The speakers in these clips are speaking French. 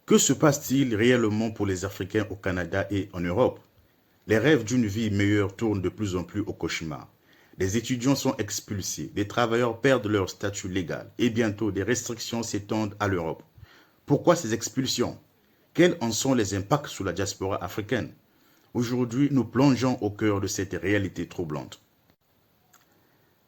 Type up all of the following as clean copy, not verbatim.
Que se passe-t-il réellement pour les Africains au Canada et en Europe? Les rêves d'une vie meilleure tournent de plus en plus au cauchemar. Des étudiants sont expulsés, des travailleurs perdent leur statut légal et bientôt des restrictions s'étendent à l'Europe. Pourquoi ces expulsions? Quels en sont les impacts sur la diaspora africaine? Aujourd'hui, nous plongeons au cœur de cette réalité troublante.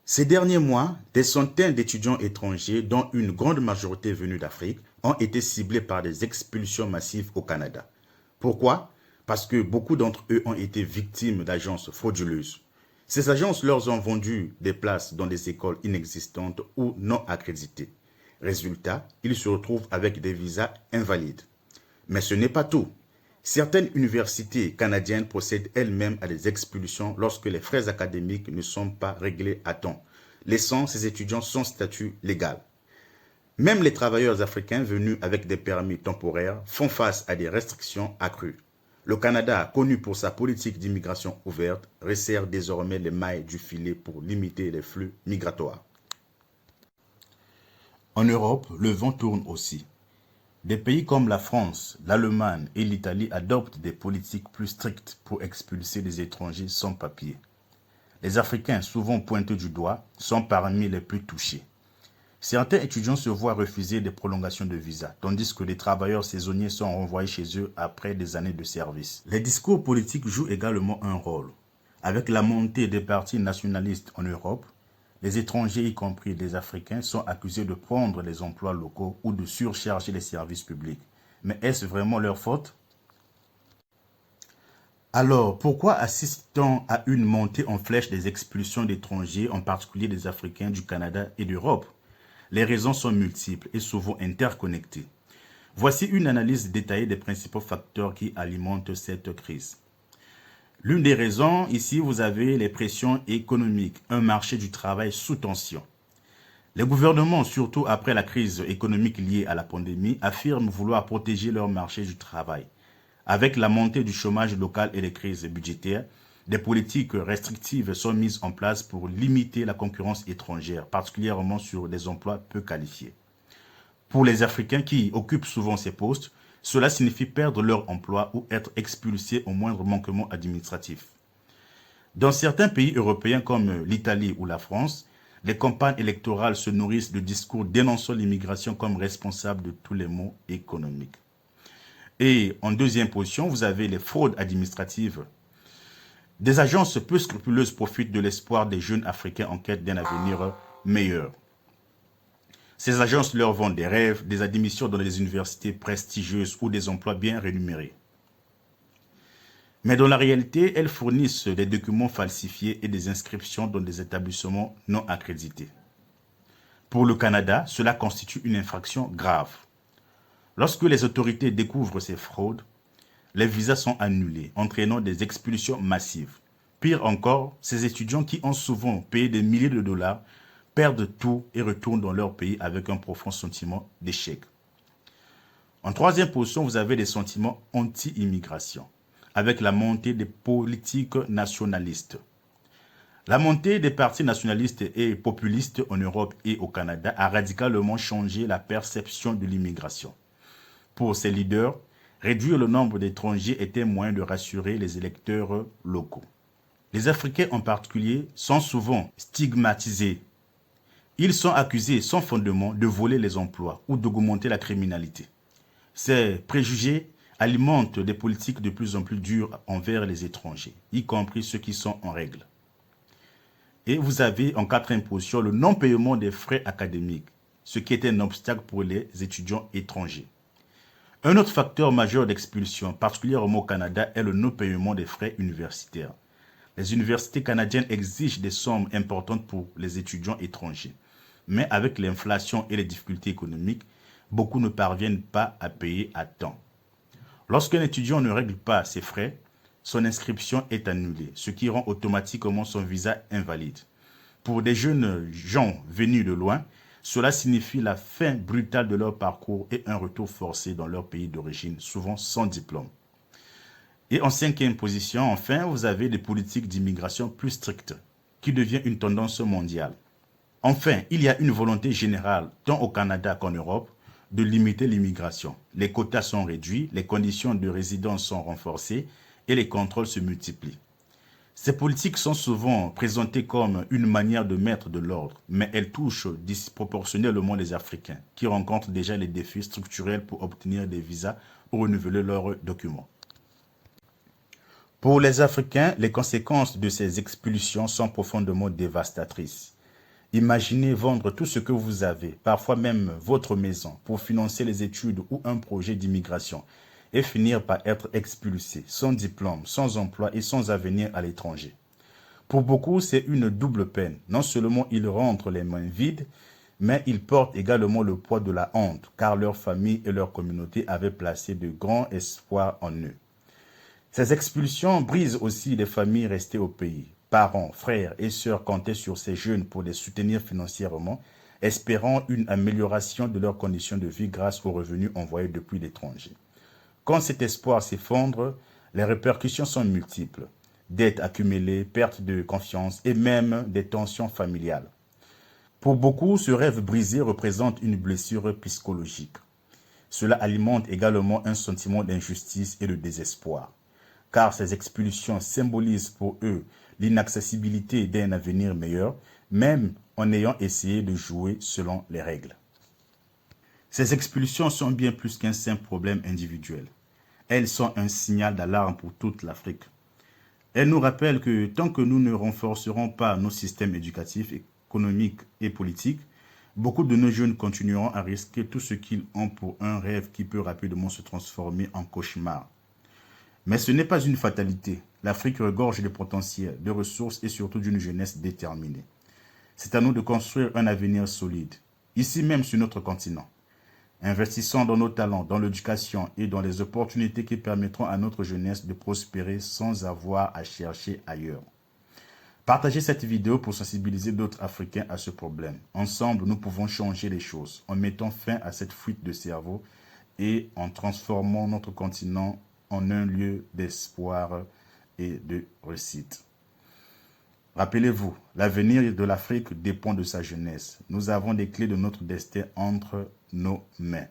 Ces derniers mois, des centaines d'étudiants étrangers, dont une grande majorité venus d'Afrique, ont été ciblés par des expulsions massives au Canada. Pourquoi? Parce que beaucoup d'entre eux ont été victimes d'agences frauduleuses. Ces agences leur ont vendu des places dans des écoles inexistantes ou non accréditées. Résultat, ils se retrouvent avec des visas invalides. Mais ce n'est pas tout. Certaines universités canadiennes procèdent elles-mêmes à des expulsions lorsque les frais académiques ne sont pas réglés à temps, laissant ces étudiants sans statut légal. Même les travailleurs africains venus avec des permis temporaires font face à des restrictions accrues. Le Canada, connu pour sa politique d'immigration ouverte, resserre désormais les mailles du filet pour limiter les flux migratoires. En Europe, le vent tourne aussi. Des pays comme la France, l'Allemagne et l'Italie adoptent des politiques plus strictes pour expulser les étrangers sans papier. Les Africains, souvent pointés du doigt, sont parmi les plus touchés. Certains étudiants se voient refuser des prolongations de visa, tandis que les travailleurs saisonniers sont renvoyés chez eux après des années de service. Les discours politiques jouent également un rôle. Avec la montée des partis nationalistes en Europe, les étrangers, y compris les Africains, sont accusés de prendre les emplois locaux ou de surcharger les services publics. Mais est-ce vraiment leur faute? Alors, pourquoi assiste-t-on à une montée en flèche des expulsions d'étrangers, en particulier des Africains du Canada et d'Europe? Les raisons sont multiples et souvent interconnectées. Voici une analyse détaillée des principaux facteurs qui alimentent cette crise. L'une des raisons, ici, vous avez les pressions économiques, un marché du travail sous tension. Les gouvernements, surtout après la crise économique liée à la pandémie, affirment vouloir protéger leur marché du travail. Avec la montée du chômage local et les crises budgétaires, des politiques restrictives sont mises en place pour limiter la concurrence étrangère, particulièrement sur des emplois peu qualifiés. Pour les Africains qui occupent souvent ces postes, cela signifie perdre leur emploi ou être expulsés au moindre manquement administratif. Dans certains pays européens comme l'Italie ou la France, les campagnes électorales se nourrissent de discours dénonçant l'immigration comme responsable de tous les maux économiques. Et en deuxième position, vous avez les fraudes administratives. Des agences peu scrupuleuses profitent de l'espoir des jeunes Africains en quête d'un avenir meilleur. Ces agences leur vendent des rêves, des admissions dans des universités prestigieuses ou des emplois bien rémunérés. Mais dans la réalité, elles fournissent des documents falsifiés et des inscriptions dans des établissements non accrédités. Pour le Canada, cela constitue une infraction grave. Lorsque les autorités découvrent ces fraudes, les visas sont annulés, entraînant des expulsions massives. Pire encore, ces étudiants qui ont souvent payé des milliers de dollars perdent tout et retournent dans leur pays avec un profond sentiment d'échec. En troisième position, vous avez des sentiments anti-immigration, avec la montée des politiques nationalistes. La montée des partis nationalistes et populistes en Europe et au Canada a radicalement changé la perception de l'immigration. Pour ces leaders, réduire le nombre d'étrangers était un moyen de rassurer les électeurs locaux. Les Africains en particulier sont souvent stigmatisés. Ils sont accusés sans fondement de voler les emplois ou d'augmenter la criminalité. Ces préjugés alimentent des politiques de plus en plus dures envers les étrangers, y compris ceux qui sont en règle. Et vous avez en quatrième position le non-paiement des frais académiques, ce qui est un obstacle pour les étudiants étrangers. Un autre facteur majeur d'expulsion, particulièrement au Canada, est le non-paiement des frais universitaires. Les universités canadiennes exigent des sommes importantes pour les étudiants étrangers. Mais avec l'inflation et les difficultés économiques, beaucoup ne parviennent pas à payer à temps. Lorsqu'un étudiant ne règle pas ses frais, son inscription est annulée, ce qui rend automatiquement son visa invalide. Pour des jeunes gens venus de loin, cela signifie la fin brutale de leur parcours et un retour forcé dans leur pays d'origine, souvent sans diplôme. Et en cinquième position, enfin, vous avez des politiques d'immigration plus strictes, qui devient une tendance mondiale. Enfin, il y a une volonté générale, tant au Canada qu'en Europe, de limiter l'immigration. Les quotas sont réduits, les conditions de résidence sont renforcées et les contrôles se multiplient. Ces politiques sont souvent présentées comme une manière de mettre de l'ordre, mais elles touchent disproportionnellement les Africains, qui rencontrent déjà les défis structurels pour obtenir des visas ou renouveler leurs documents. Pour les Africains, les conséquences de ces expulsions sont profondément dévastatrices. Imaginez vendre tout ce que vous avez, parfois même votre maison, pour financer les études ou un projet d'immigration, et finir par être expulsé, sans diplôme, sans emploi et sans avenir à l'étranger. Pour beaucoup, c'est une double peine. Non seulement ils rentrent les mains vides, mais ils portent également le poids de la honte, car leur famille et leur communauté avaient placé de grands espoirs en eux. Ces expulsions brisent aussi les familles restées au pays. Parents, frères et sœurs comptaient sur ces jeunes pour les soutenir financièrement, espérant une amélioration de leurs conditions de vie grâce aux revenus envoyés depuis l'étranger. Quand cet espoir s'effondre, les répercussions sont multiples. Dettes accumulées, perte de confiance et même des tensions familiales. Pour beaucoup, ce rêve brisé représente une blessure psychologique. Cela alimente également un sentiment d'injustice et de désespoir, car ces expulsions symbolisent pour eux l'inaccessibilité d'un avenir meilleur, même en ayant essayé de jouer selon les règles. Ces expulsions sont bien plus qu'un simple problème individuel. Elles sont un signal d'alarme pour toute l'Afrique. Elles nous rappellent que tant que nous ne renforcerons pas nos systèmes éducatifs, économiques et politiques, beaucoup de nos jeunes continueront à risquer tout ce qu'ils ont pour un rêve qui peut rapidement se transformer en cauchemar. Mais ce n'est pas une fatalité. L'Afrique regorge de potentiel, de ressources et surtout d'une jeunesse déterminée. C'est à nous de construire un avenir solide, ici même sur notre continent. Investissons dans nos talents, dans l'éducation et dans les opportunités qui permettront à notre jeunesse de prospérer sans avoir à chercher ailleurs. Partagez cette vidéo pour sensibiliser d'autres Africains à ce problème. Ensemble, nous pouvons changer les choses en mettant fin à cette fuite de cerveau et en transformant notre continent en un lieu d'espoir et de réussite. Rappelez-vous, l'avenir de l'Afrique dépend de sa jeunesse. Nous avons les clés de notre destin entre nos mains.